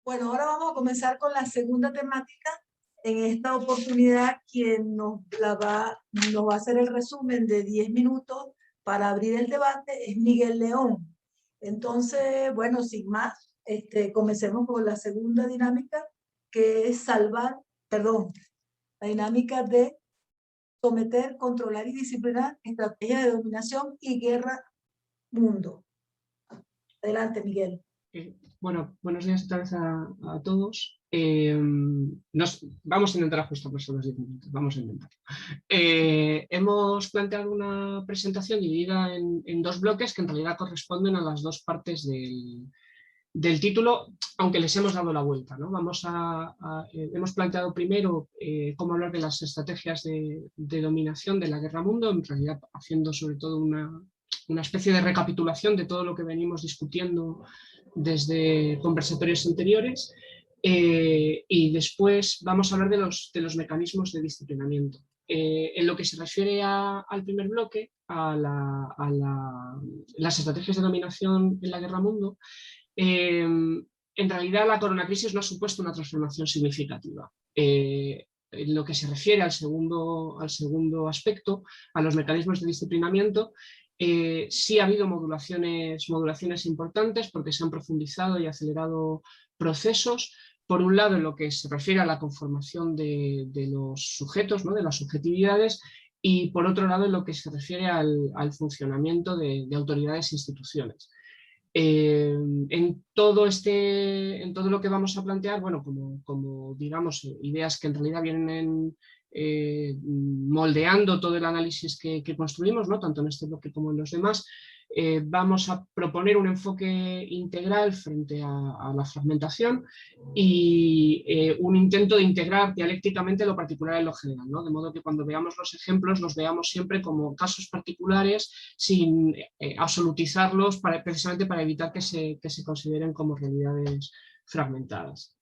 Bueno, ahora vamos a comenzar con la segunda temática. En esta oportunidad, quien nos va a hacer el resumen de 10 minutos para abrir el debate es Miguel León. Entonces, bueno, sin más, comencemos con la segunda dinámica, que es la dinámica de someter, controlar y disciplinar estrategias de dominación y guerra mundo. Adelante, Miguel. Bueno, buenos días otra vez a todos. Vamos a intentar ajustarnos a los 10 minutos, vamos a intentar. Hemos planteado una presentación dividida en dos bloques que en realidad corresponden a las dos partes del título, aunque les hemos dado la vuelta, ¿no? Hemos planteado primero cómo hablar de las estrategias de dominación de la guerra mundo, en realidad haciendo sobre todo una especie de recapitulación de todo lo que venimos discutiendo desde conversatorios anteriores, y después vamos a hablar de los mecanismos de disciplinamiento. En lo que se refiere al primer bloque, a las estrategias de dominación en la guerra mundo, en realidad la coronacrisis no ha supuesto una transformación significativa. En lo que se refiere al segundo aspecto, a los mecanismos de disciplinamiento, sí ha habido modulaciones importantes porque se han profundizado y acelerado procesos. Por un lado, en lo que se refiere a la conformación de los sujetos, ¿no? De las subjetividades, y por otro lado, en lo que se refiere al funcionamiento de autoridades e instituciones. En todo lo que vamos a plantear, bueno, como digamos, ideas que en realidad vienen moldeando todo el análisis que construimos, ¿no? Tanto en este bloque como en los demás, vamos a proponer un enfoque integral frente a la fragmentación y un intento de integrar dialécticamente lo particular en lo general, ¿no? De modo que cuando veamos los ejemplos los veamos siempre como casos particulares sin absolutizarlos precisamente para evitar que se consideren como realidades fragmentadas.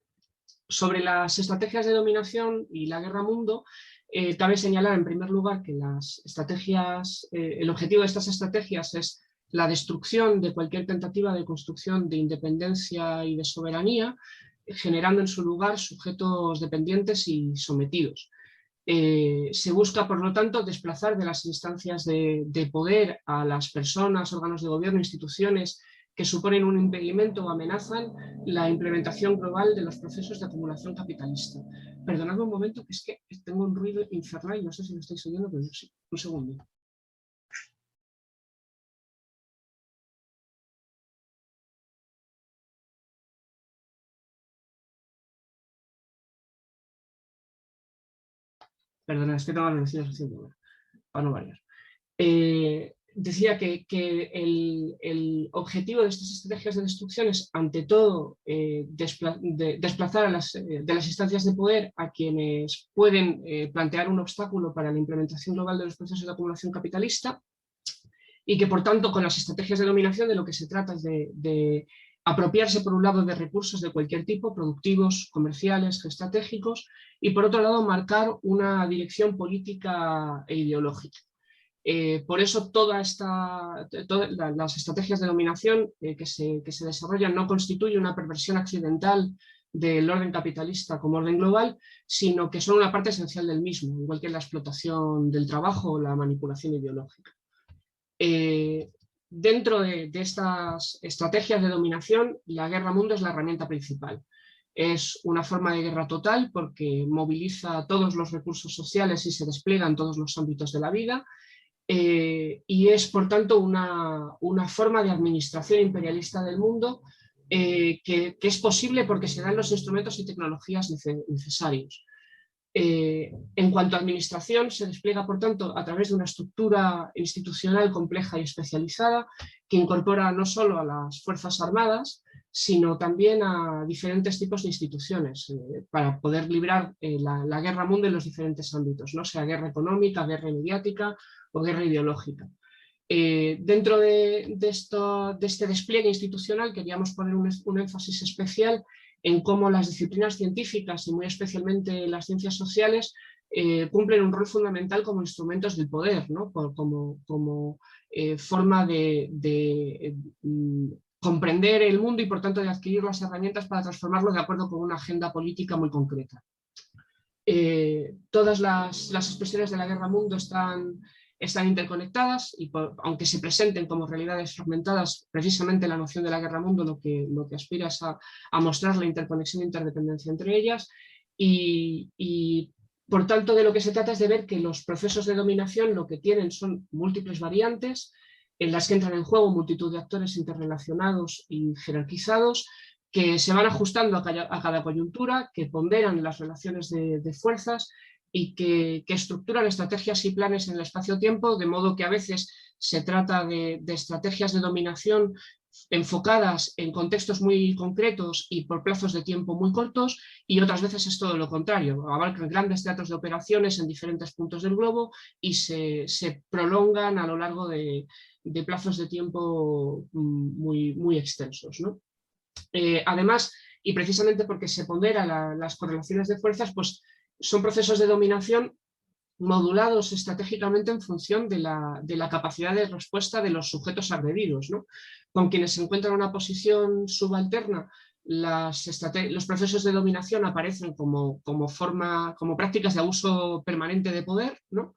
Sobre las estrategias de dominación y la guerra mundo, cabe señalar en primer lugar que el objetivo de estas estrategias es la destrucción de cualquier tentativa de construcción de independencia y de soberanía, generando en su lugar sujetos dependientes y sometidos. Se busca, por lo tanto, desplazar de las instancias de poder a las personas, órganos de gobierno, instituciones que suponen un impedimento o amenazan la implementación global de los procesos de acumulación capitalista. Perdonadme un momento, que es que tengo un ruido infernal y no sé si lo estáis oyendo, pero sí, un segundo. Perdona, es que tengo a los vecinos haciendo para no variar. Decía que el objetivo de estas estrategias de destrucción es, ante todo, desplazar de las instancias de poder a quienes pueden plantear un obstáculo para la implementación global de los procesos de acumulación capitalista, y que, por tanto, con las estrategias de dominación de lo que se trata es de apropiarse, por un lado, de recursos de cualquier tipo, productivos, comerciales, geoestratégicos, y por otro lado, marcar una dirección política e ideológica. Por eso todas las estrategias de dominación que se desarrollan no constituyen una perversión accidental del orden capitalista como orden global, sino que son una parte esencial del mismo, igual que la explotación del trabajo o la manipulación ideológica. Dentro de estas estrategias de dominación, la guerra mundo es la herramienta principal. Es una forma de guerra total porque moviliza todos los recursos sociales y se despliega en todos los ámbitos de la vida, y es, por tanto, una forma de administración imperialista del mundo que es posible porque se dan los instrumentos y tecnologías necesarios. En cuanto a administración, se despliega, por tanto, a través de una estructura institucional compleja y especializada que incorpora no solo a las Fuerzas Armadas, sino también a diferentes tipos de instituciones para poder librar la guerra mundo en los diferentes ámbitos, ¿no? Sea guerra económica, guerra mediática o guerra ideológica. Dentro de este despliegue institucional queríamos poner un énfasis especial en cómo las disciplinas científicas y muy especialmente las ciencias sociales cumplen un rol fundamental como instrumentos del poder, ¿no? como forma de comprender el mundo y por tanto de adquirir las herramientas para transformarlo de acuerdo con una agenda política muy concreta. Todas las expresiones de la guerra-mundo están interconectadas y aunque se presenten como realidades fragmentadas, precisamente la noción de la guerra-mundo lo que aspira es a mostrar la interconexión e interdependencia entre ellas y por tanto de lo que se trata es de ver que los procesos de dominación lo que tienen son múltiples variantes en las que entran en juego multitud de actores interrelacionados y jerarquizados que se van ajustando a cada coyuntura, que ponderan las relaciones de fuerzas y que estructuran estrategias y planes en el espacio-tiempo, de modo que a veces se trata de estrategias de dominación enfocadas en contextos muy concretos y por plazos de tiempo muy cortos, y otras veces es todo lo contrario, abarcan grandes teatros de operaciones en diferentes puntos del globo y se prolongan a lo largo de plazos de tiempo muy extensos, ¿no? Además, y precisamente porque se ponderan las correlaciones de fuerzas, pues son procesos de dominación modulados estratégicamente en función de la capacidad de respuesta de los sujetos agredidos, ¿no? Con quienes se encuentran en una posición subalterna, los procesos de dominación aparecen como prácticas de abuso permanente de poder, ¿no?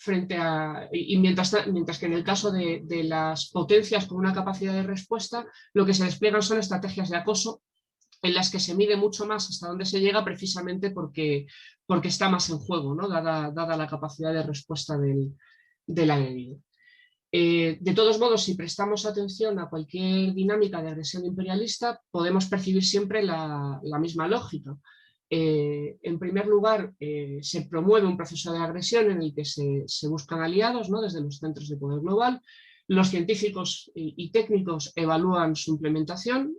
Mientras que en el caso de las potencias con una capacidad de respuesta, lo que se despliegan son estrategias de acoso en las que se mide mucho más hasta dónde se llega precisamente porque está más en juego, ¿no? dada la capacidad de respuesta del agredido. De todos modos, si prestamos atención a cualquier dinámica de agresión imperialista, podemos percibir siempre la misma lógica. En primer lugar, se promueve un proceso de agresión en el que se buscan aliados, ¿no? Desde los centros de poder global. Los científicos y técnicos evalúan su implementación,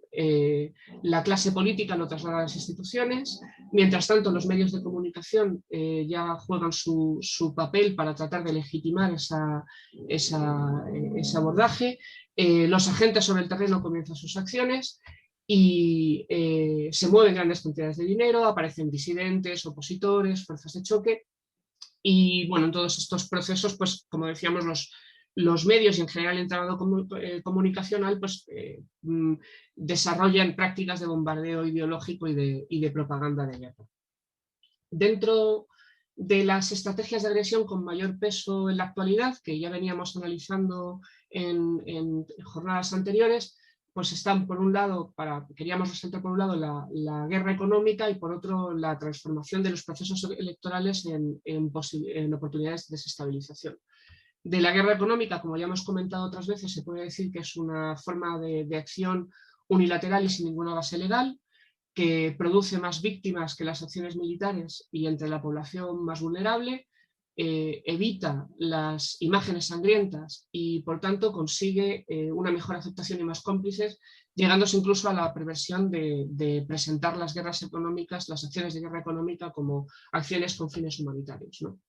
la clase política lo traslada a las instituciones, mientras tanto los medios de comunicación ya juegan su papel para tratar de legitimar ese abordaje, los agentes sobre el terreno comienzan sus acciones y se mueven grandes cantidades de dinero, aparecen disidentes, opositores, fuerzas de choque y bueno, en todos estos procesos, pues como decíamos, los medios y en general el entramado comunicacional pues, desarrollan prácticas de bombardeo ideológico y de propaganda de guerra. Dentro de las estrategias de agresión con mayor peso en la actualidad, que ya veníamos analizando en jornadas anteriores, pues están por un lado, queríamos resaltar por un lado la guerra económica y por otro la transformación de los procesos electorales en oportunidades de desestabilización. De la guerra económica, como ya hemos comentado otras veces, se puede decir que es una forma de acción unilateral y sin ninguna base legal, que produce más víctimas que las acciones militares y entre la población más vulnerable, evita las imágenes sangrientas y por tanto consigue una mejor aceptación y más cómplices, llegándose incluso a la perversión de presentar las guerras económicas, las acciones de guerra económica como acciones con fines humanitarios, ¿no?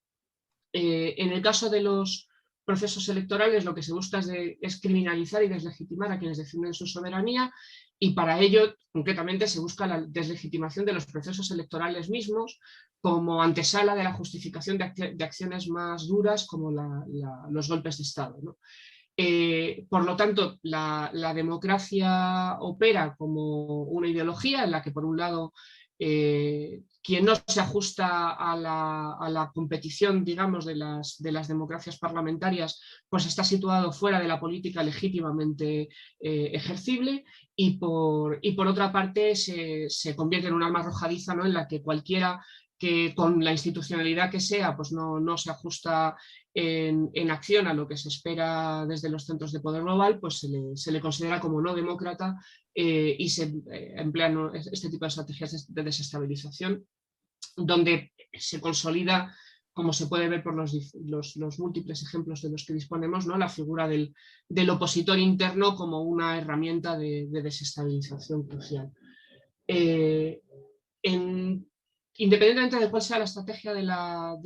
En el caso de los procesos electorales lo que se busca es criminalizar y deslegitimar a quienes defienden su soberanía y para ello concretamente se busca la deslegitimación de los procesos electorales mismos como antesala de la justificación de acciones más duras como los golpes de Estado, ¿no? Por lo tanto, la democracia opera como una ideología en la que por un lado quien no se ajusta a la competición, digamos, de las democracias parlamentarias, pues está situado fuera de la política legítimamente ejercible y por otra parte se convierte en un arma arrojadiza, ¿no? En la que cualquiera que con la institucionalidad que sea, pues no se ajusta en acción a lo que se espera desde los centros de poder global, pues se le considera como no demócrata y se emplean este tipo de estrategias de desestabilización, donde se consolida, como se puede ver por los múltiples ejemplos de los que disponemos, ¿no? La figura del opositor interno como una herramienta de desestabilización crucial. Independientemente de cuál sea la estrategia de la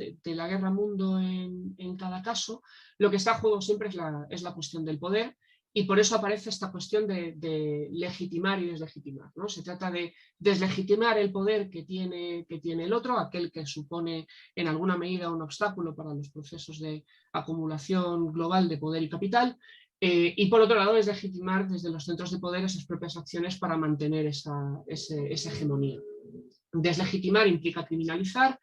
guerra mundo en cada caso, lo que está en juego siempre es la cuestión del poder y por eso aparece esta cuestión de legitimar y deslegitimar, ¿no? Se trata de deslegitimar el poder que tiene el otro, aquel que supone en alguna medida un obstáculo para los procesos de acumulación global de poder y capital, Y por otro lado, es legitimar desde los centros de poder esas propias acciones para mantener esa hegemonía. Deslegitimar implica criminalizar,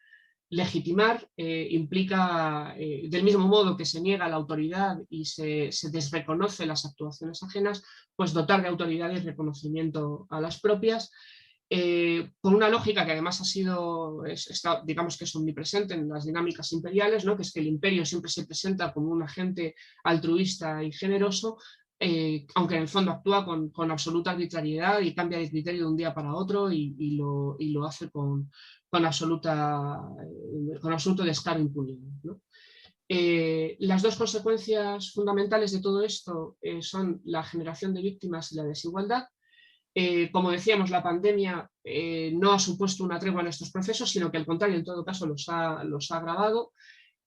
legitimar implica, del mismo modo que se niega la autoridad y se desreconoce las actuaciones ajenas, pues dotar de autoridad y reconocimiento a las propias, por una lógica que además digamos que es omnipresente en las dinámicas imperiales, ¿no? Que es que el imperio siempre se presenta como un agente altruista y generoso, aunque en el fondo actúa con absoluta arbitrariedad y cambia de criterio de un día para otro y lo hace con absoluto descaro e impunidad, ¿no? Las dos consecuencias fundamentales de todo esto son la generación de víctimas y la desigualdad. Como decíamos, la pandemia no ha supuesto una tregua en estos procesos, sino que al contrario, en todo caso, los ha agravado.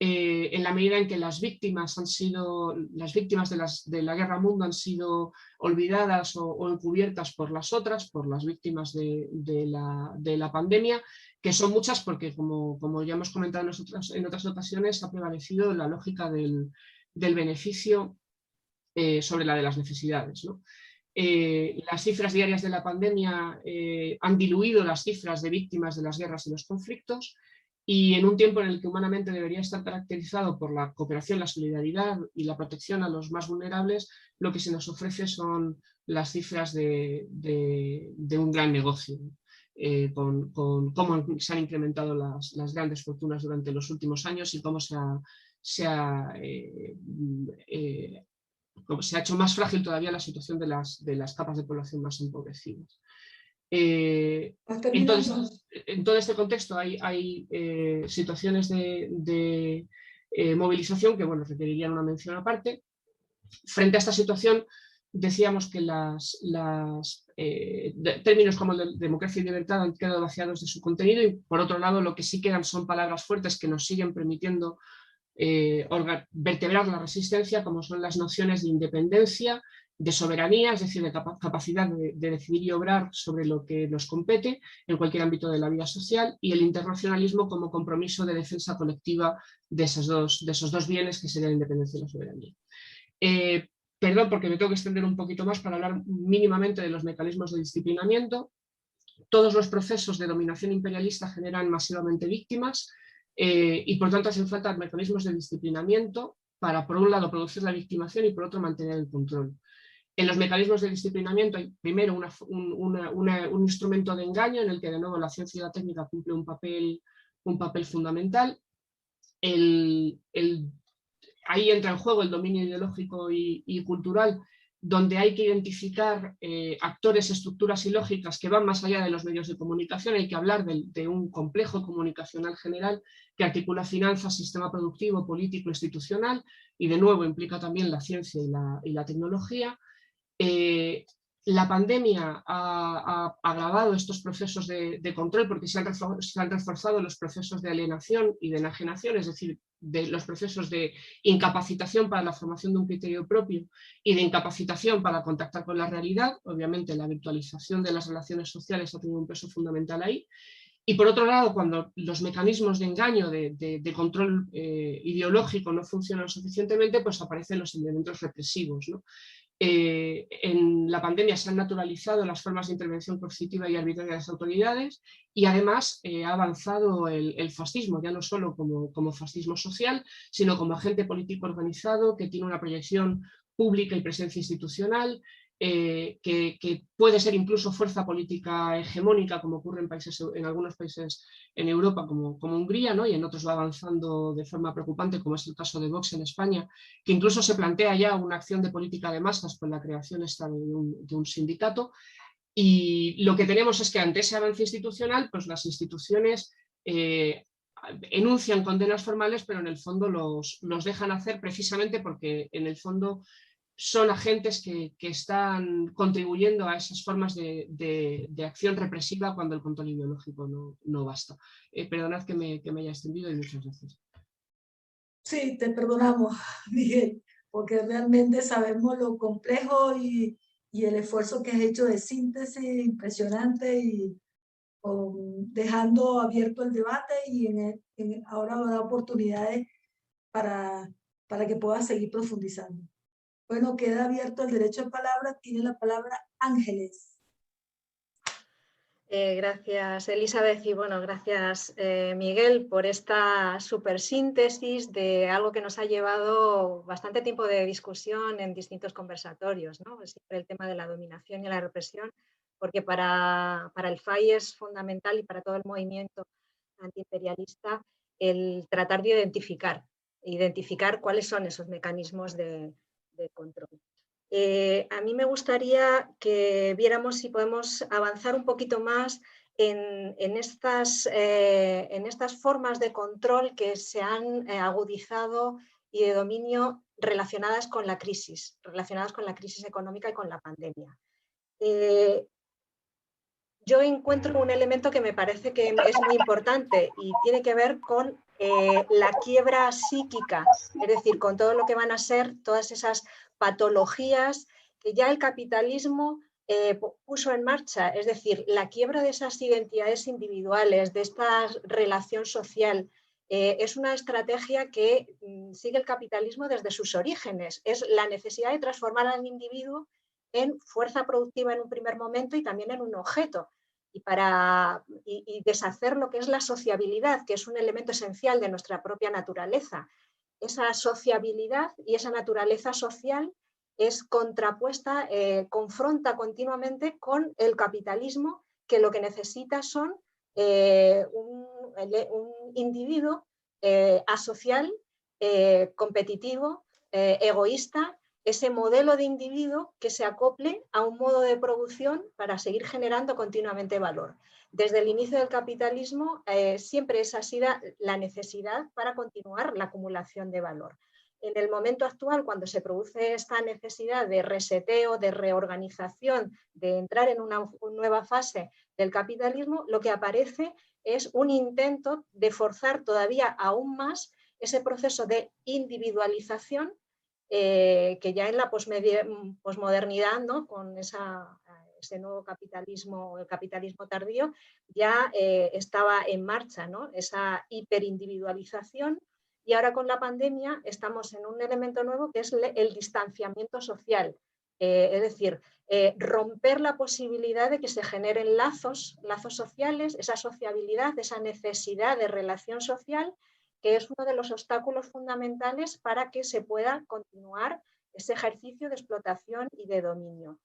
En la medida en que las víctimas de la guerra mundo han sido olvidadas o encubiertas por las otras, por las víctimas de la pandemia, que son muchas porque, como ya hemos comentado en otras ocasiones, ha prevalecido la lógica del beneficio sobre la de las necesidades, ¿no? Las cifras diarias de la pandemia han diluido las cifras de víctimas de las guerras y los conflictos, y en un tiempo en el que humanamente debería estar caracterizado por la cooperación, la solidaridad y la protección a los más vulnerables, lo que se nos ofrece son las cifras de un gran negocio, con cómo se han incrementado las grandes fortunas durante los últimos años y cómo se ha hecho más frágil todavía la situación de las capas de población más empobrecidas. Entonces, en todo este contexto hay situaciones de movilización que, bueno, requerirían una mención aparte. Frente a esta situación, decíamos que términos como democracia y libertad han quedado vaciados de su contenido, y por otro lado lo que sí quedan son palabras fuertes que nos siguen permitiendo vertebrar la resistencia, como son las nociones de independencia, de soberanía, es decir, de capacidad de decidir y obrar sobre lo que nos compete en cualquier ámbito de la vida social, y el internacionalismo como compromiso de defensa colectiva de esos dos bienes, que serían la independencia y la soberanía. Perdón, porque me tengo que extender un poquito más para hablar mínimamente de los mecanismos de disciplinamiento. Todos los procesos de dominación imperialista generan masivamente víctimas, y por tanto hacen falta mecanismos de disciplinamiento para, por un lado, producir la victimación y por otro, mantener el control. En los mecanismos de disciplinamiento hay primero un instrumento de engaño en el que de nuevo la ciencia y la técnica cumple un papel fundamental. Ahí entra en juego el dominio ideológico y cultural, donde hay que identificar actores, estructuras y lógicas que van más allá de los medios de comunicación. Hay que hablar de un complejo comunicacional general que articula finanzas, sistema productivo, político, institucional, y de nuevo implica también la ciencia y la tecnología. La pandemia ha agravado estos procesos de control, porque se han reforzado los procesos de alienación y de enajenación, es decir, de los procesos de incapacitación para la formación de un criterio propio y de incapacitación para contactar con la realidad. Obviamente la virtualización de las relaciones sociales ha tenido un peso fundamental ahí. Y por otro lado, cuando los mecanismos de engaño, de control ideológico no funcionan suficientemente, pues aparecen los elementos represivos, ¿no? En la pandemia se han naturalizado las formas de intervención coercitiva y arbitraria de las autoridades, y además ha avanzado el fascismo, ya no solo como fascismo social, sino como agente político organizado que tiene una proyección pública y presencia institucional, que puede ser incluso fuerza política hegemónica, como ocurre en algunos países en Europa, como Hungría, ¿no? Y en otros va avanzando de forma preocupante, como es el caso de Vox en España, que incluso se plantea ya una acción de política de masas con la creación de un sindicato. Y lo que tenemos es que ante ese avance institucional, pues las instituciones enuncian condenas formales, pero en el fondo los dejan hacer, precisamente porque en el fondo son agentes que están contribuyendo a esas formas de acción represiva cuando el control ideológico no basta. Perdonad que me haya extendido, y muchas gracias. Sí, te perdonamos, Miguel, porque realmente sabemos lo complejo y el esfuerzo que has hecho de síntesis impresionante, y dejando abierto el debate, y ahora da oportunidades para que puedas seguir profundizando. Bueno, queda abierto el derecho de palabra. Tiene la palabra Ángeles. Gracias, Elizabeth, y bueno, gracias, Miguel, por esta súper síntesis de algo que nos ha llevado bastante tiempo de discusión en distintos conversatorios, ¿no? Siempre el tema de la dominación y la represión, porque para el FAI es fundamental y para todo el movimiento antiimperialista el tratar de identificar cuáles son esos mecanismos de control. A mí me gustaría que viéramos si podemos avanzar un poquito más en estas formas de control que se han agudizado y de dominio relacionadas con la crisis económica y con la pandemia. Yo encuentro un elemento que me parece que es muy importante y tiene que ver con la quiebra psíquica, es decir, con todo lo que van a ser todas esas patologías que ya el capitalismo puso en marcha, es decir, la quiebra de esas identidades individuales, de esta relación social. Es una estrategia que sigue el capitalismo desde sus orígenes, es la necesidad de transformar al individuo en fuerza productiva en un primer momento y también en un objeto. Y deshacer lo que es la sociabilidad, que es un elemento esencial de nuestra propia naturaleza. Esa sociabilidad y esa naturaleza social es contrapuesta, confronta continuamente con el capitalismo, que lo que necesita son un individuo asocial, competitivo, egoísta, ese modelo de individuo que se acople a un modo de producción para seguir generando continuamente valor. Desde el inicio del capitalismo siempre esa ha sido la necesidad para continuar la acumulación de valor. En el momento actual, cuando se produce esta necesidad de reseteo, de reorganización, de entrar en una nueva fase del capitalismo, lo que aparece es un intento de forzar todavía aún más ese proceso de individualización que ya en la posmodernidad, ¿no? Con ese nuevo capitalismo, el capitalismo tardío, ya estaba en marcha, ¿no? Esa hiperindividualización, y ahora con la pandemia estamos en un elemento nuevo que es el distanciamiento social, es decir, romper la posibilidad de que se generen lazos sociales, esa sociabilidad, esa necesidad de relación social, que es uno de los obstáculos fundamentales para que se pueda continuar ese ejercicio de explotación y de dominio.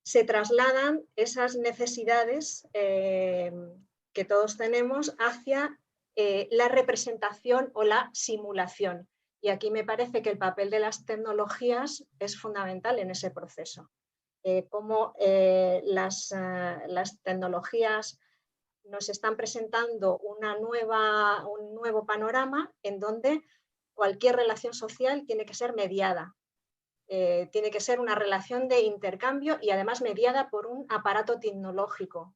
Se trasladan esas necesidades que todos tenemos hacia la representación o la simulación. Y aquí me parece que el papel de las tecnologías es fundamental en ese proceso. Cómo las tecnologías nos están presentando un nuevo panorama en donde cualquier relación social tiene que ser mediada. Tiene que ser una relación de intercambio y además mediada por un aparato tecnológico,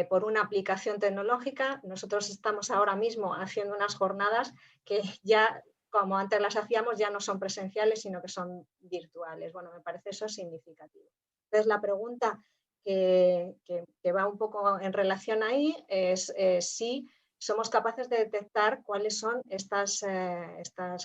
por una aplicación tecnológica. Nosotros estamos ahora mismo haciendo unas jornadas que ya, como antes las hacíamos, ya no son presenciales, sino que son virtuales. Bueno, me parece eso significativo. Entonces, la pregunta que va un poco en relación ahí es si somos capaces de detectar cuáles son estas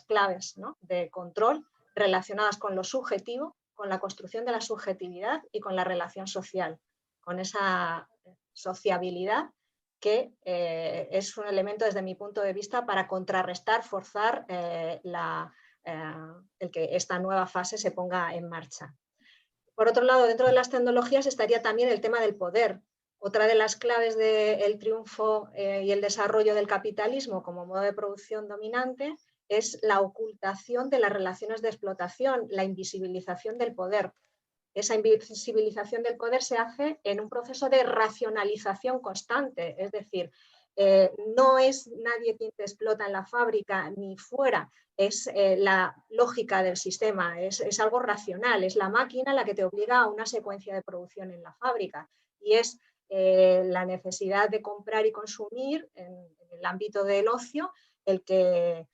claves, ¿no?, de control relacionadas con lo subjetivo, con la construcción de la subjetividad y con la relación social, con esa sociabilidad que es un elemento desde mi punto de vista para contrarrestar, forzar el que esta nueva fase se ponga en marcha. Por otro lado, dentro de las tecnologías estaría también el tema del poder. Otra de las claves del triunfo y el desarrollo del capitalismo como modo de producción dominante es la ocultación de las relaciones de explotación, la invisibilización del poder. Esa invisibilización del poder se hace en un proceso de racionalización constante, es decir, no es nadie quien te explota en la fábrica ni fuera, es la lógica del sistema, es algo racional, es la máquina la que te obliga a una secuencia de producción en la fábrica y es la necesidad de comprar y consumir en el ámbito del ocio el que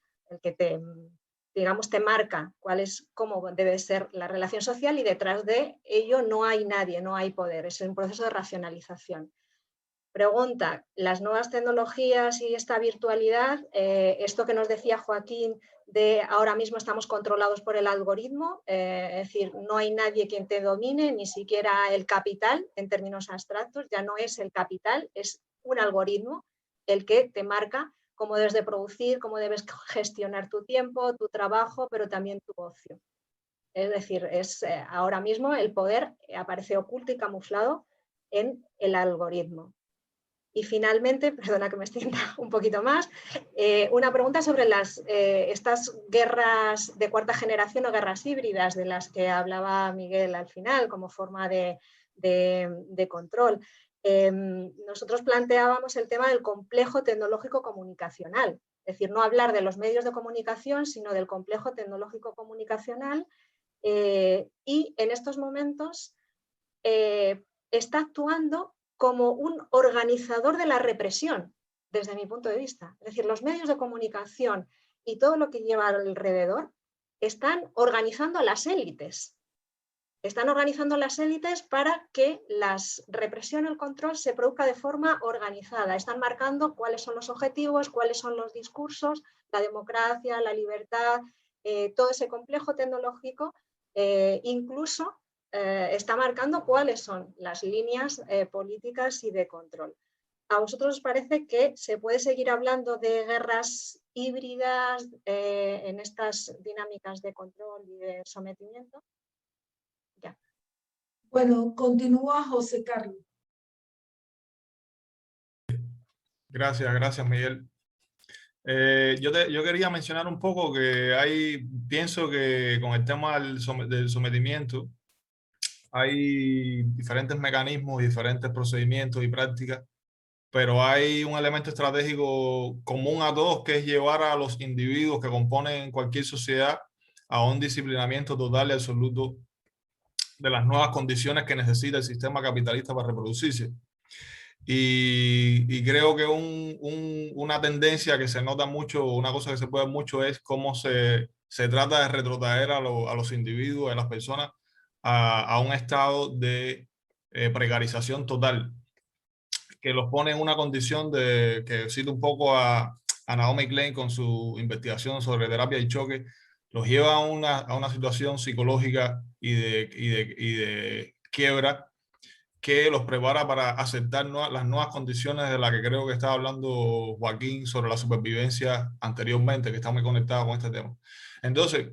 te marca cómo debe ser la relación social y detrás de ello no hay nadie, no hay poder, es un proceso de racionalización. Pregunta, las nuevas tecnologías y esta virtualidad, esto que nos decía Joaquín de ahora mismo estamos controlados por el algoritmo, es decir, no hay nadie quien te domine, ni siquiera el capital en términos abstractos, ya no es el capital, es un algoritmo el que te marca cómo debes de producir, cómo debes gestionar tu tiempo, tu trabajo, pero también tu ocio. Es decir, ahora mismo el poder aparece oculto y camuflado en el algoritmo. Y finalmente, perdona que me extienda un poquito más, una pregunta sobre estas guerras de cuarta generación o guerras híbridas de las que hablaba Miguel al final como forma de control. Nosotros planteábamos el tema del complejo tecnológico comunicacional, es decir, no hablar de los medios de comunicación, sino del complejo tecnológico comunicacional, y en estos momentos está actuando como un organizador de la represión, desde mi punto de vista. Es decir, los medios de comunicación y todo lo que lleva alrededor están organizando a las élites. Están organizando las élites para que la represión y el control se produzca de forma organizada. Están marcando cuáles son los objetivos, cuáles son los discursos, la democracia, la libertad, todo ese complejo tecnológico, incluso está marcando cuáles son las líneas políticas y de control. ¿A vosotros os parece que se puede seguir hablando de guerras híbridas en estas dinámicas de control y de sometimiento? Ya. Bueno, continúa José Carlos. Gracias, Miguel. Yo quería mencionar un poco que pienso que con el tema del sometimiento hay diferentes mecanismos, diferentes procedimientos y prácticas, pero hay un elemento estratégico común a todos, que es llevar a los individuos que componen cualquier sociedad a un disciplinamiento total y absoluto de las nuevas condiciones que necesita el sistema capitalista para reproducirse. Y creo que una tendencia que se nota mucho, una cosa que se puede ver mucho, es cómo se trata de retrotraer a los individuos, a las personas, a un estado de precarización total, que los pone en una condición que cito un poco a Naomi Klein con su investigación sobre terapia y choque, los lleva a una situación psicológica y de quiebra, que los prepara para aceptar las nuevas condiciones de las que creo que estaba hablando Joaquín sobre la supervivencia anteriormente, que está muy conectado con este tema. Entonces,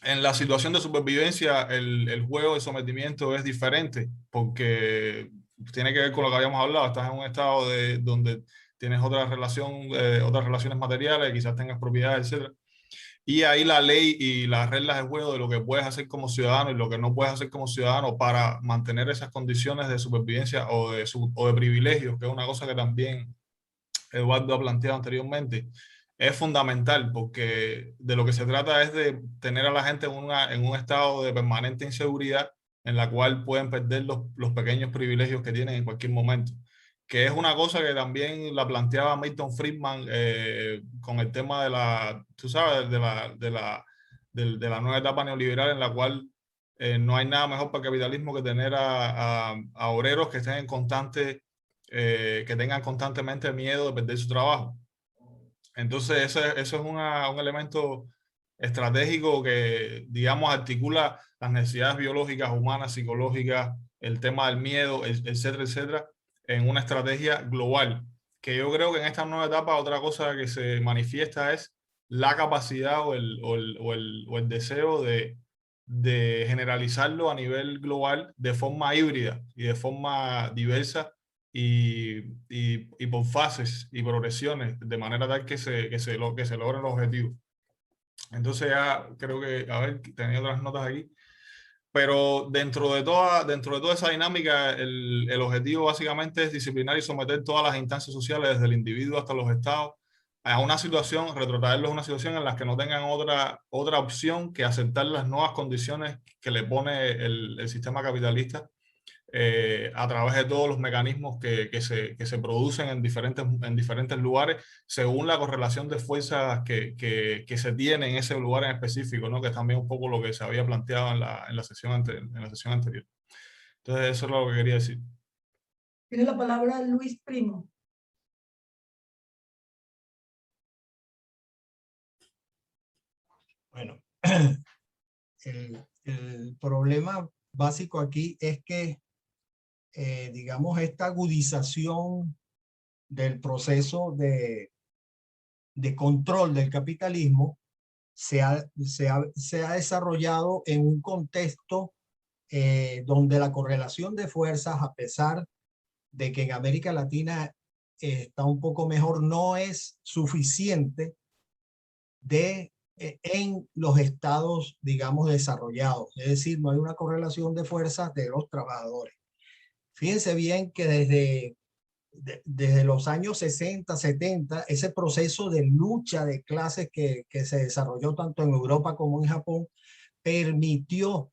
en la situación de supervivencia, el juego de sometimiento es diferente, porque tiene que ver con lo que habíamos hablado. Estás en un estado donde tienes otras relaciones materiales, quizás tengas propiedades, etc. Y ahí la ley y las reglas de juego de lo que puedes hacer como ciudadano y lo que no puedes hacer como ciudadano para mantener esas condiciones de supervivencia o de privilegios, que es una cosa que también Eduardo ha planteado anteriormente, es fundamental, porque de lo que se trata es de tener a la gente en un estado de permanente inseguridad, en la cual pueden perder los pequeños privilegios que tienen en cualquier momento, que es una cosa que también la planteaba Milton Friedman con el tema tú sabes, de la nueva etapa neoliberal, en la cual no hay nada mejor para el capitalismo que tener a obreros que estén en que tengan constantemente miedo de perder su trabajo. Entonces eso es un elemento estratégico que, digamos, articula las necesidades biológicas, humanas, psicológicas, el tema del miedo, etcétera, etcétera, en una estrategia global. Que yo creo que en esta nueva etapa otra cosa que se manifiesta es la capacidad o el deseo de generalizarlo a nivel global de forma híbrida y de forma diversa, y por fases y progresiones, de manera tal que se logren los objetivos. Entonces ya creo que, a ver, tenía otras notas aquí, pero dentro de toda esa dinámica, el objetivo básicamente es disciplinar y someter todas las instancias sociales, desde el individuo hasta los estados, a una situación, retrotraerlos a una situación en la que no tengan otra opción que aceptar las nuevas condiciones que le pone el sistema capitalista, a través de todos los mecanismos que se producen en diferentes lugares, según la correlación de fuerzas que se tiene en ese lugar en específico, ¿no? Que es también un poco lo que se había planteado en la sesión anterior. Entonces eso es lo que quería decir. Tiene la palabra Luis Primo. el problema básico aquí es que, digamos, esta agudización del proceso de control del capitalismo se ha desarrollado en un contexto donde la correlación de fuerzas, a pesar de que en América Latina está un poco mejor, no es suficiente en los estados, digamos, desarrollados. Es decir, no hay una correlación de fuerzas de los trabajadores. Fíjense bien que desde los años 60, 70, ese proceso de lucha de clases que se desarrolló tanto en Europa como en Japón, permitió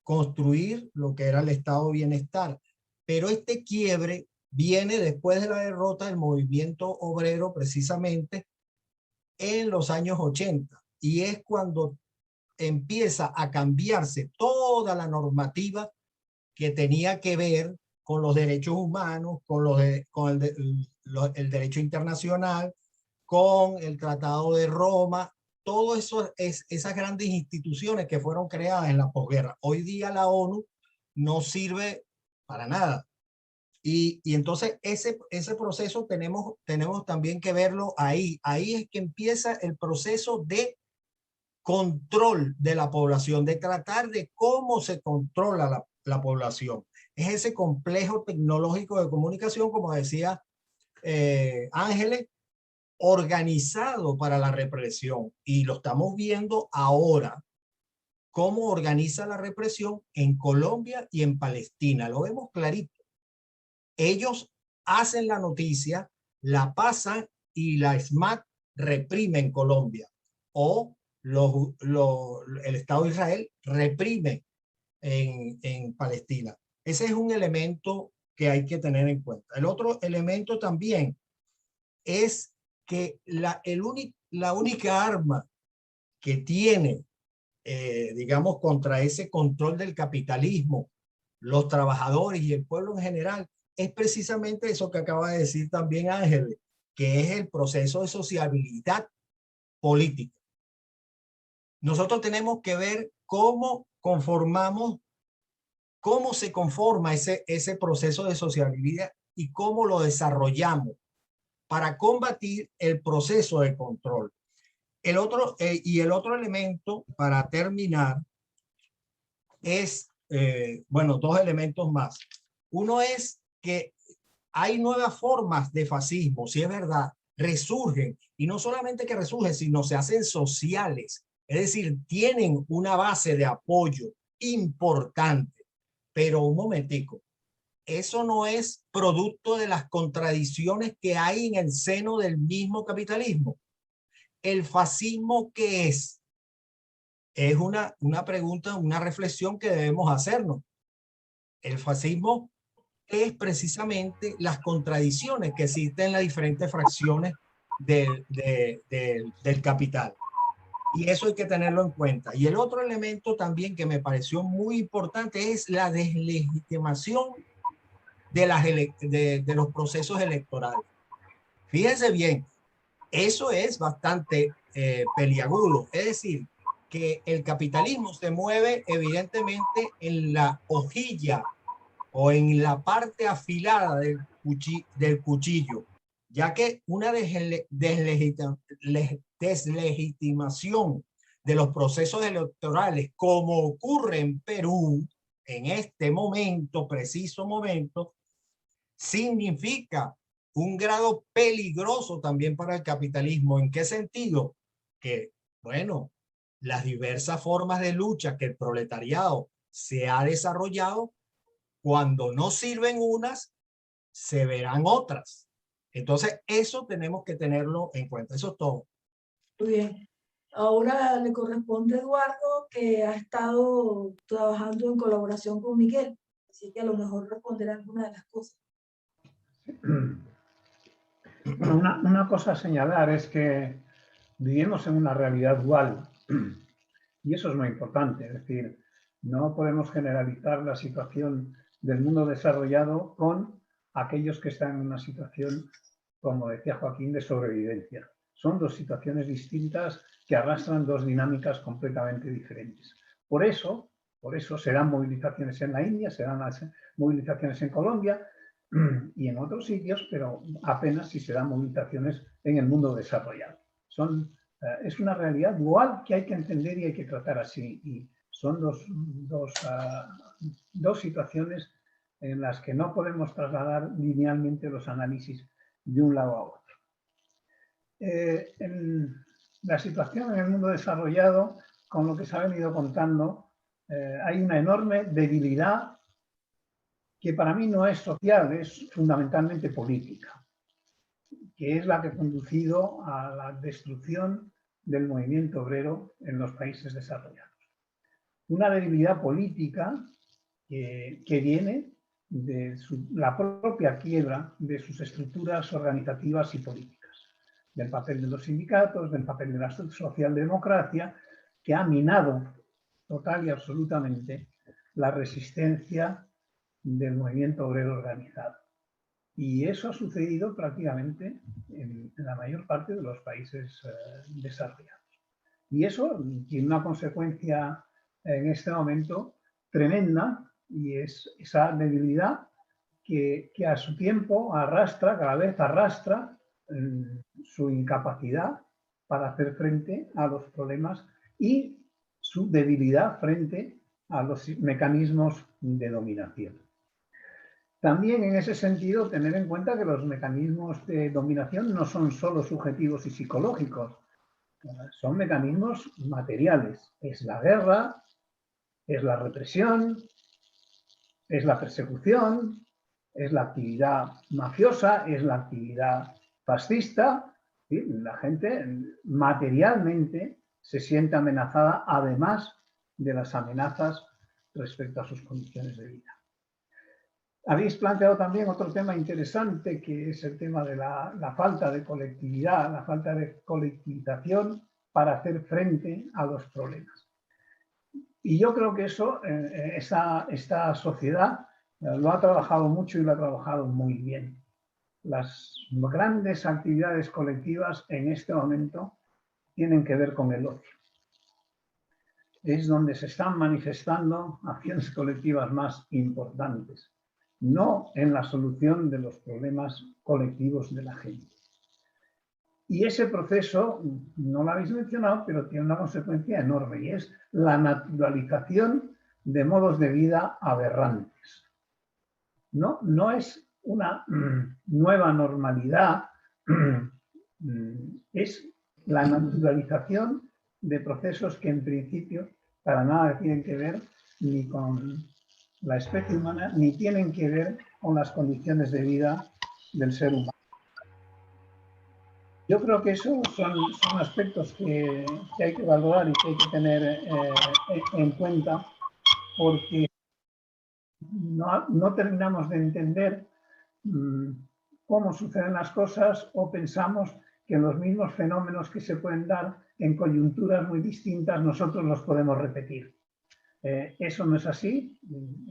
construir lo que era el estado de bienestar. Pero este quiebre viene después de la derrota del movimiento obrero, precisamente en los años 80. Y es cuando empieza a cambiarse toda la normativa que tenía que ver con los derechos humanos, con el derecho internacional, con el Tratado de Roma, todo eso, esas grandes instituciones que fueron creadas en la posguerra. Hoy día la ONU no sirve para nada. Y entonces ese proceso tenemos también que verlo ahí. Ahí es que empieza el proceso de control de la población, de tratar de cómo se controla la población. Es ese complejo tecnológico de comunicación, como decía Ángeles, organizado para la represión. Y lo estamos viendo ahora, cómo organiza la represión en Colombia y en Palestina. Lo vemos clarito. Ellos hacen la noticia, la pasan y la SMAT reprime en Colombia. O el Estado de Israel reprime en Palestina. Ese es un elemento que hay que tener en cuenta. El otro elemento también es que la única arma que tiene, digamos, contra ese control del capitalismo, los trabajadores y el pueblo en general, es precisamente eso que acaba de decir también Ángeles, que es el proceso de sociabilidad política. Nosotros tenemos que ver cómo se conforma ese proceso de sociabilidad y cómo lo desarrollamos para combatir el proceso de control. El otro elemento, para terminar, es, bueno, dos elementos más. Uno es que hay nuevas formas de fascismo, si es verdad, resurgen, y no solamente que resurgen, sino se hacen sociales, es decir, tienen una base de apoyo importante. Pero un momentico, eso no es producto de las contradicciones que hay en el seno del mismo capitalismo. ¿El fascismo qué es? Es una pregunta, una reflexión que debemos hacernos. El fascismo es precisamente las contradicciones que existen en las diferentes fracciones del capital. Y eso hay que tenerlo en cuenta. Y el otro elemento también que me pareció muy importante es la deslegitimación de los procesos electorales. Fíjense bien, eso es bastante peliagudo. Es decir, que el capitalismo se mueve evidentemente en la hojilla o en la parte afilada del cuchillo, ya que una deslegitimación de los procesos electorales, como ocurre en Perú en este momento, preciso momento, significa un grado peligroso también para el capitalismo. ¿En qué sentido? Que, bueno, las diversas formas de lucha que el proletariado se ha desarrollado, cuando no sirven unas, se verán otras. Entonces, eso tenemos que tenerlo en cuenta. Eso es todo. Muy bien. Ahora le corresponde a Eduardo, que ha estado trabajando en colaboración con Miguel. Así que a lo mejor responderá alguna de las cosas. Bueno, una cosa a señalar es que vivimos en una realidad dual y eso es muy importante. Es decir, no podemos generalizar la situación del mundo desarrollado con aquellos que están en una situación, como decía Joaquín, de sobrevivencia. son dos situaciones distintas que arrastran dos dinámicas completamente diferentes. Por eso serán movilizaciones en la India, serán movilizaciones en Colombia y en otros sitios, pero apenas si serán movilizaciones en el mundo desarrollado. Es una realidad dual que hay que entender y hay que tratar así. Y son dos situaciones en las que no podemos trasladar linealmente los análisis de un lado a otro. En la situación en el mundo desarrollado, con lo que se ha venido contando, hay una enorme debilidad que para mí no es social, es fundamentalmente política, que es la que ha conducido a la destrucción del movimiento obrero en los países desarrollados. Una debilidad política que viene de la propia quiebra de sus estructuras organizativas y políticas, del papel de los sindicatos, del papel de la socialdemocracia, que ha minado total y absolutamente la resistencia del movimiento obrero organizado. Y eso ha sucedido prácticamente en la mayor parte de los países desarrollados. Y eso tiene una consecuencia en este momento tremenda, y es esa debilidad que a su tiempo arrastra, cada vez arrastra su incapacidad para hacer frente a los problemas y su debilidad frente a los mecanismos de dominación. También en ese sentido tener en cuenta que los mecanismos de dominación no son solo subjetivos y psicológicos, son mecanismos materiales. Es la guerra, es la represión, es la persecución, es la actividad mafiosa, es la actividad fascista. ¿Sí? La gente materialmente se siente amenazada, además de las amenazas respecto a sus condiciones de vida. Habéis planteado también otro tema interesante, que es el tema de la falta de colectividad, la falta de colectivización para hacer frente a los problemas. Y yo creo que eso, esta sociedad lo ha trabajado mucho y lo ha trabajado muy bien. Las grandes actividades colectivas en este momento tienen que ver con el ocio. Es donde se están manifestando acciones colectivas más importantes, no en la solución de los problemas colectivos de la gente. Y ese proceso, no lo habéis mencionado, pero tiene una consecuencia enorme, y es la naturalización de modos de vida aberrantes. No es una nueva normalidad, es la naturalización de procesos que en principio para nada tienen que ver ni con la especie humana, ni tienen que ver con las condiciones de vida del ser humano. Yo creo que esos son aspectos que hay que valorar y que hay que tener en cuenta, porque no terminamos de entender cómo suceden las cosas, o pensamos que los mismos fenómenos que se pueden dar en coyunturas muy distintas nosotros los podemos repetir. Eso no es así,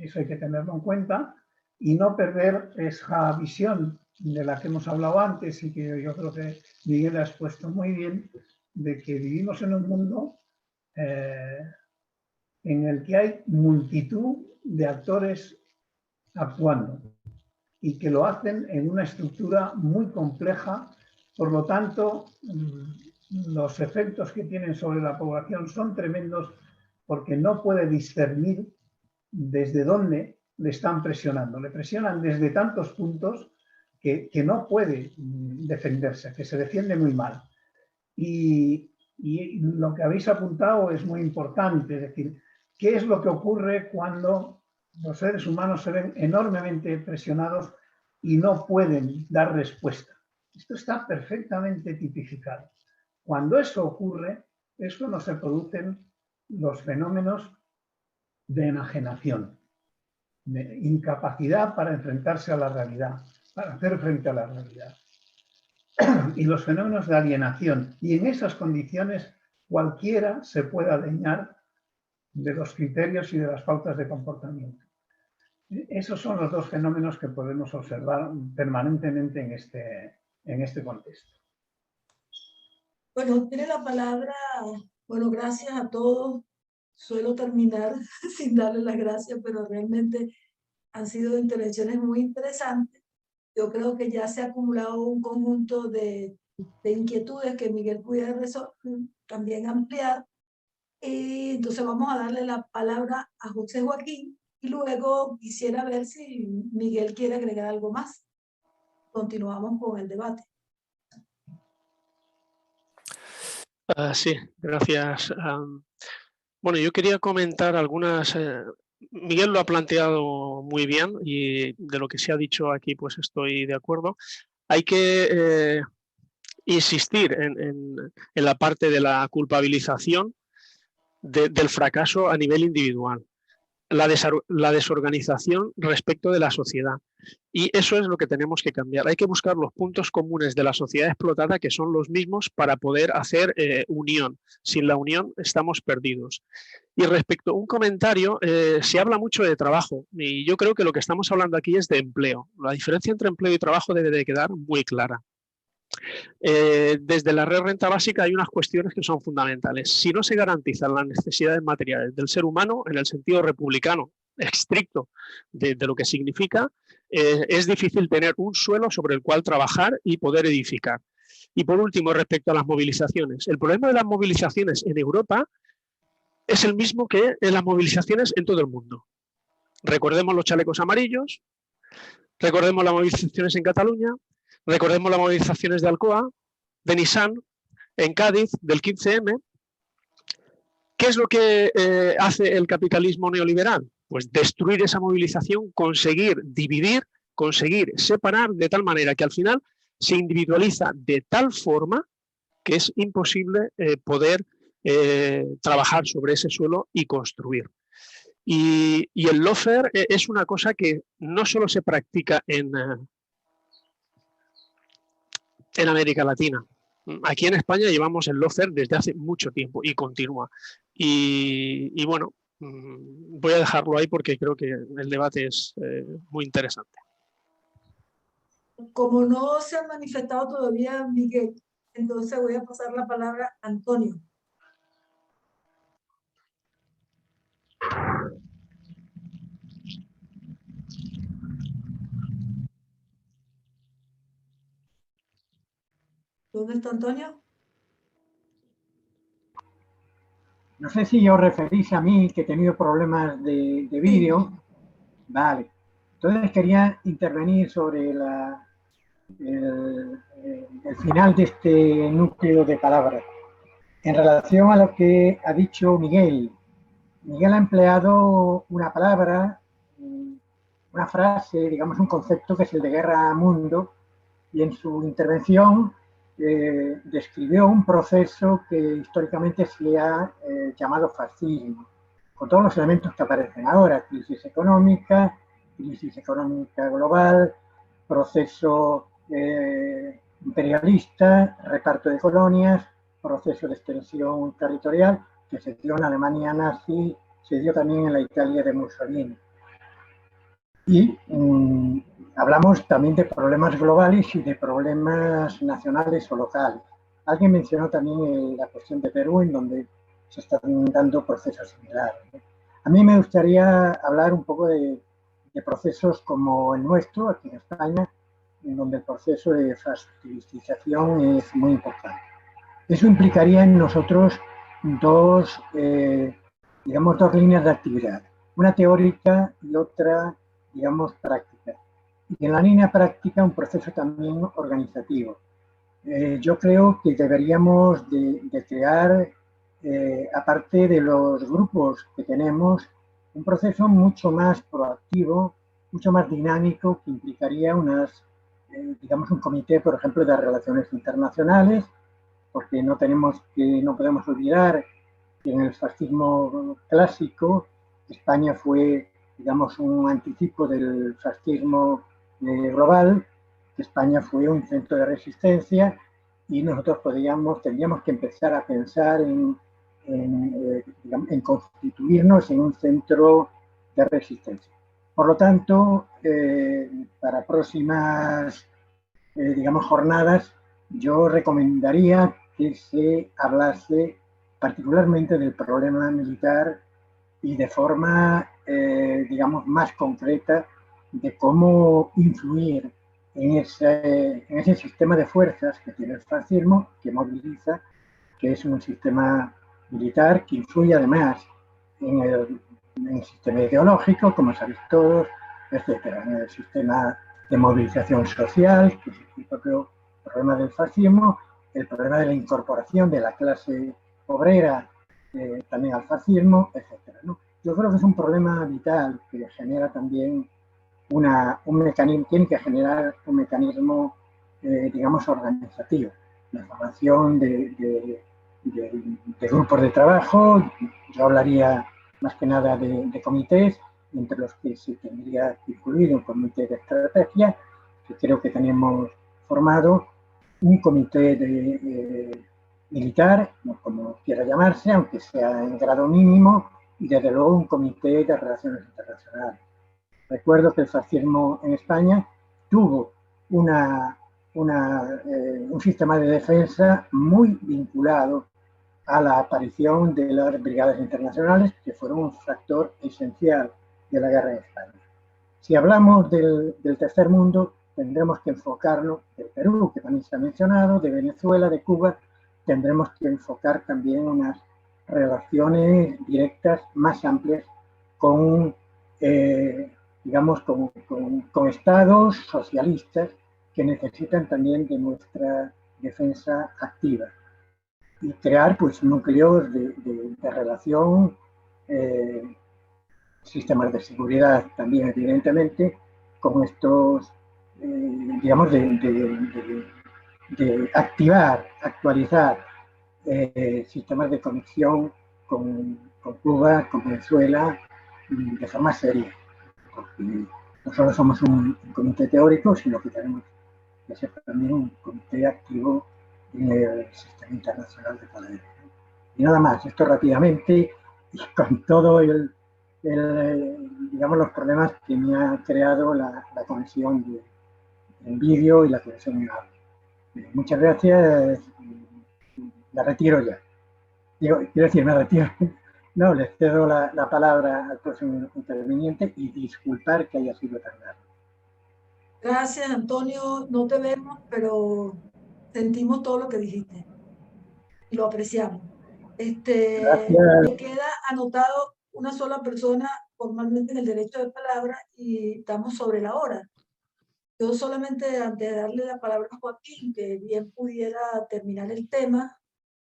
eso hay que tenerlo en cuenta y no perder esa visión de la que hemos hablado antes y que yo creo que Miguel ha expuesto muy bien, de que vivimos en un mundo en el que hay multitud de actores actuando y que lo hacen en una estructura muy compleja. Por lo tanto, los efectos que tienen sobre la población son tremendos, porque no puede discernir desde dónde le están presionando. Le presionan desde tantos puntos que no puede defenderse, que se defiende muy mal. Y lo que habéis apuntado es muy importante, es decir, ¿qué es lo que ocurre cuando los seres humanos se ven enormemente presionados y no pueden dar respuesta? Esto está perfectamente tipificado. Cuando eso ocurre, es cuando se producen los fenómenos de enajenación, de incapacidad para enfrentarse a la realidad, para hacer frente a la realidad. Y los fenómenos de alienación. Y en esas condiciones cualquiera se puede adueñar de los criterios y de las pautas de comportamiento. Esos son los dos fenómenos que podemos observar permanentemente en este contexto. Bueno, tiene la palabra, bueno, gracias a todos. Suelo terminar sin darle las gracias, pero realmente han sido intervenciones muy interesantes. Yo creo que ya se ha acumulado un conjunto de inquietudes que Miguel pudiera también ampliar. Y entonces vamos a darle la palabra a José Joaquín y luego quisiera ver si Miguel quiere agregar algo más. Continuamos con el debate. Sí, gracias. Bueno, yo quería comentar algunas... Miguel lo ha planteado muy bien y de lo que se ha dicho aquí pues estoy de acuerdo. Hay que insistir en la parte de la culpabilización del fracaso a nivel individual, la desorganización respecto de la sociedad. Y eso es lo que tenemos que cambiar. Hay que buscar los puntos comunes de la sociedad explotada que son los mismos para poder hacer unión. Sin la unión estamos perdidos. Y respecto a un comentario, se habla mucho de trabajo y yo creo que lo que estamos hablando aquí es de empleo. La diferencia entre empleo y trabajo debe de quedar muy clara. Desde la red renta básica hay unas cuestiones que son fundamentales. Si no se garantizan las necesidades materiales del ser humano en el sentido republicano estricto de lo que significa, es difícil tener un suelo sobre el cual trabajar y poder edificar. Y por último, respecto a las movilizaciones. El problema de las movilizaciones en Europa es el mismo que en las movilizaciones en todo el mundo. Recordemos los chalecos amarillos, recordemos las movilizaciones en Cataluña, recordemos las movilizaciones de Alcoa, de Nissan, en Cádiz, del 15M. ¿Qué es lo que hace el capitalismo neoliberal? Pues destruir esa movilización, conseguir dividir, conseguir separar de tal manera que al final se individualiza de tal forma que es imposible poder trabajar sobre ese suelo y construir. Y el lawfare es una cosa que no solo se practica en América Latina. Aquí en España llevamos el lawfare desde hace mucho tiempo y continúa. Y bueno, voy a dejarlo ahí porque creo que el debate es muy interesante. Como no se ha manifestado todavía Miguel, entonces voy a pasar la palabra a Antonio. ¿Dónde está Antonio? No sé si os referís a mí, que he tenido problemas de vídeo. Vale. Entonces quería intervenir sobre el final de este núcleo de palabras. En relación a lo que ha dicho Miguel. Miguel ha empleado una palabra, una frase, digamos un concepto que es el de guerra mundo, y en su intervención describió un proceso que históricamente se ha llamado fascismo, con todos los elementos que aparecen ahora: crisis económica global, proceso imperialista, reparto de colonias, proceso de extensión territorial que se dio en Alemania nazi, se dio también en la Italia de Mussolini. Y hablamos también de problemas globales y de problemas nacionales o locales. Alguien mencionó también la cuestión de Perú, en donde se están dando procesos similares. A mí me gustaría hablar un poco de procesos como el nuestro, aquí en España, en donde el proceso de fascistización es muy importante. Eso implicaría en nosotros dos líneas de actividad, una teórica y otra, digamos, práctica. Y en la línea práctica, un proceso también organizativo. Yo creo que deberíamos de crear, aparte de los grupos que tenemos, un proceso mucho más proactivo, mucho más dinámico, que implicaría digamos, un comité, por ejemplo, de relaciones internacionales, porque no podemos olvidar que en el fascismo clásico España fue, digamos, un anticipo del fascismo global, que España fue un centro de resistencia y nosotros tendríamos que empezar a pensar en constituirnos en un centro de resistencia. Por lo tanto, para próximas, digamos, jornadas, yo recomendaría que se hablase particularmente del problema militar y de forma, digamos, más concreta de cómo influir en ese sistema de fuerzas que tiene el fascismo, que moviliza, que es un sistema militar que influye además en el sistema ideológico, como sabéis todos, etcétera, en el sistema de movilización social, que es el propio problema del fascismo, el problema de la incorporación de la clase obrera también al fascismo, etcétera, ¿no? Yo creo que es un problema vital que genera también un mecanismo, tiene que generar un mecanismo, digamos, organizativo, la formación de grupos de trabajo. Yo hablaría más que nada de comités, entre los que se tendría que incluir un comité de estrategia, que creo que tenemos formado, un comité militar, como quiera llamarse, aunque sea en grado mínimo, y desde luego un comité de relaciones internacionales. Recuerdo que el fascismo en España tuvo un sistema de defensa muy vinculado a la aparición de las brigadas internacionales, que fueron un factor esencial de la guerra en España. Si hablamos del tercer mundo, tendremos que enfocarlo del Perú, que también se ha mencionado, de Venezuela, de Cuba. Tendremos que enfocar también unas relaciones directas más amplias con, digamos, con estados socialistas que necesitan también de nuestra defensa activa, y crear pues núcleos de relación, sistemas de seguridad también, evidentemente, con estos, digamos, de activar, actualizar sistemas de conexión con Cuba, con Venezuela, de forma seria. Porque no solo somos un comité teórico, sino que tenemos que ser también un comité activo en el sistema internacional de poder. Y nada más, esto rápidamente, y con todo digamos, los problemas que me ha creado la conexión en vídeo y la conexión en audio. Muchas gracias, la retiro ya. Quiero decir, me retiro. No, les cedo la palabra al próximo interviniente y disculpar que haya sido tan largo. Gracias, Antonio. No te vemos, pero sentimos todo lo que dijiste y lo apreciamos. Me queda anotado una sola persona formalmente en el derecho de palabra y estamos sobre la hora. Yo solamente, antes de darle la palabra a Joaquín, que bien pudiera terminar el tema,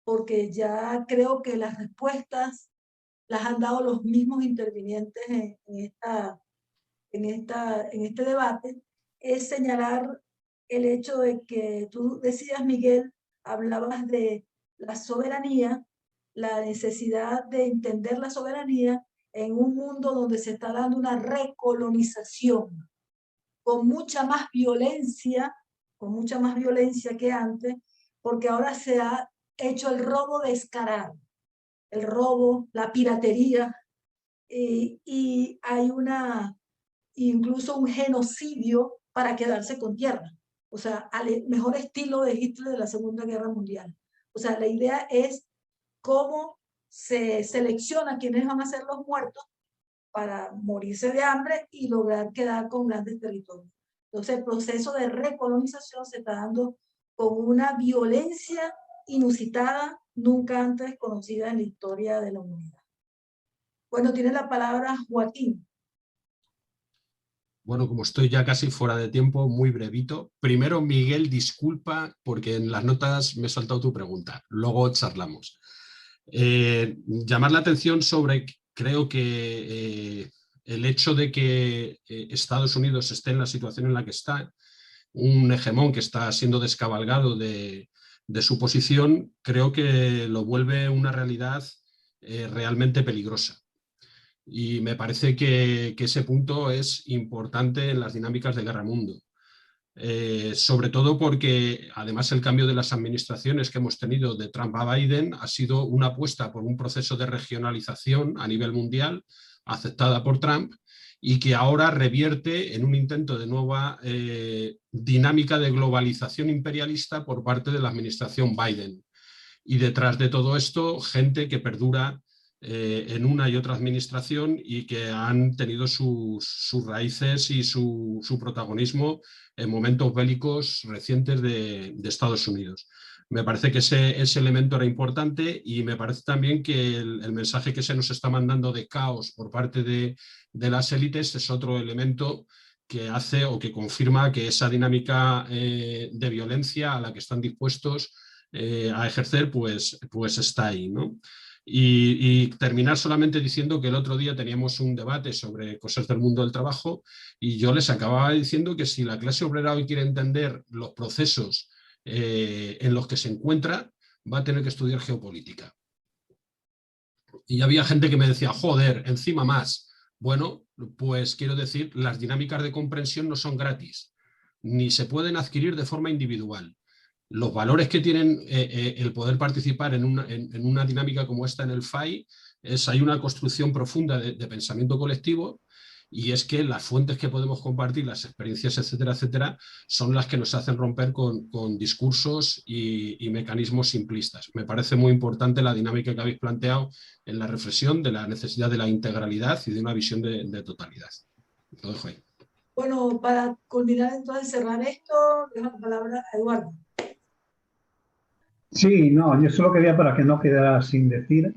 porque ya creo que las respuestas las han dado los mismos intervinientes en este debate, es señalar el hecho de que tú decías, Miguel, hablabas de la soberanía, la necesidad de entender la soberanía en un mundo donde se está dando una recolonización con mucha más violencia que antes, porque ahora se ha hecho el robo descarado, el robo, la piratería, y hay incluso un genocidio para quedarse con tierra. O sea, al mejor estilo de Hitler de la Segunda Guerra Mundial. O sea, la idea es cómo se selecciona quiénes van a ser los muertos para morirse de hambre y lograr quedar con grandes territorios. Entonces, el proceso de recolonización se está dando con una violencia inusitada, nunca antes conocida en la historia de la humanidad. Bueno, tiene la palabra Joaquín. Bueno, como estoy ya casi fuera de tiempo, muy brevito. Primero, Miguel, disculpa porque en las notas me he saltado tu pregunta. Luego charlamos. Llamar la atención sobre, creo que el hecho de que Estados Unidos esté en la situación en la que está, un hegemón que está siendo descabalgado de su posición, creo que lo vuelve una realidad realmente peligrosa. Y me parece que ese punto es importante en las dinámicas de guerra mundo. Sobre todo porque además el cambio de las administraciones que hemos tenido de Trump a Biden ha sido una apuesta por un proceso de regionalización a nivel mundial aceptada por Trump y que ahora revierte en un intento de nueva dinámica de globalización imperialista por parte de la administración Biden. y detrás de todo esto gente que perdura en una y otra administración y que han tenido sus raíces y su protagonismo en momentos bélicos recientes de Estados Unidos. Me parece que ese elemento era importante y me parece también que el mensaje que se nos está mandando de caos por parte de las élites es otro elemento que hace o que confirma que esa dinámica de violencia a la que están dispuestos a ejercer, pues está ahí, ¿no? Y terminar solamente diciendo que el otro día teníamos un debate sobre cosas del mundo del trabajo y yo les acababa diciendo que si la clase obrera hoy quiere entender los procesos en los que se encuentra, va a tener que estudiar geopolítica. Y había gente que me decía, joder, encima más. Bueno, pues quiero decir, las dinámicas de comprensión no son gratis, ni se pueden adquirir de forma individual. Los valores que tienen el poder participar en una dinámica como esta en el FAI hay una construcción profunda de pensamiento colectivo, y es que las fuentes que podemos compartir, las experiencias, etcétera, etcétera, son las que nos hacen romper con discursos y mecanismos simplistas. Me parece muy importante la dinámica que habéis planteado en la reflexión de la necesidad de la integralidad y de una visión de totalidad. Lo dejo ahí. Bueno, para culminar entonces, cerrar esto, dejo la palabra a Eduardo. Sí, no, yo solo quería, para que no quedara sin decir,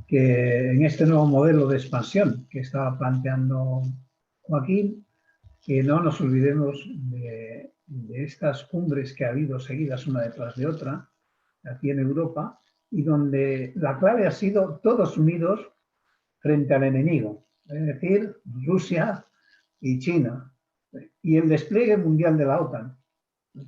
que en este nuevo modelo de expansión que estaba planteando Joaquín, que no nos olvidemos de estas cumbres que ha habido seguidas una detrás de otra aquí en Europa, y donde la clave ha sido todos unidos frente al enemigo, es decir, Rusia y China, y el despliegue mundial de la OTAN.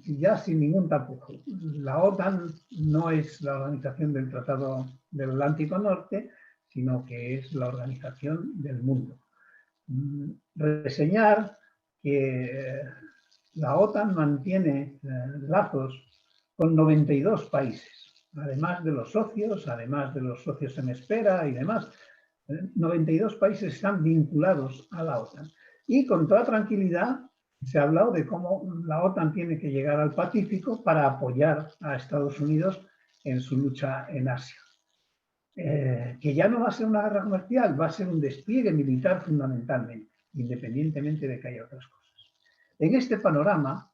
Ya sin ningún tapujo. La OTAN no es la organización del Tratado del Atlántico Norte, sino que es la organización del mundo. Reseñar que la OTAN mantiene lazos con 92 países, además de los socios en espera y demás. 92 países están vinculados a la OTAN. Y con toda tranquilidad se ha hablado de cómo la OTAN tiene que llegar al Pacífico para apoyar a Estados Unidos en su lucha en Asia. Que ya no va a ser una guerra comercial, va a ser un despliegue militar fundamentalmente, independientemente de que haya otras cosas. En este panorama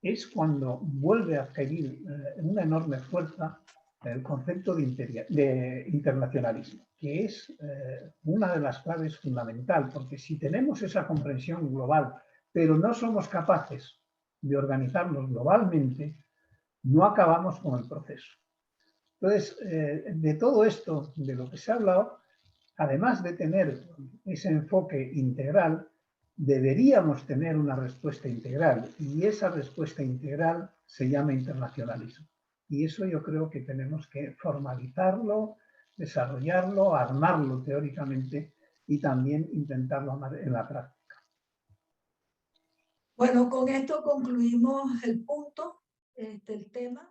es cuando vuelve a adquirir una enorme fuerza el concepto de internacionalismo, que es una de las claves fundamental, porque si tenemos esa comprensión global, pero no somos capaces de organizarnos globalmente, no acabamos con el proceso. Entonces, de todo esto, de lo que se ha hablado, además de tener ese enfoque integral, deberíamos tener una respuesta integral, y esa respuesta integral se llama internacionalismo. Y eso yo creo que tenemos que formalizarlo, desarrollarlo, armarlo teóricamente y también intentarlo en la práctica. Bueno, con esto concluimos el punto, el tema.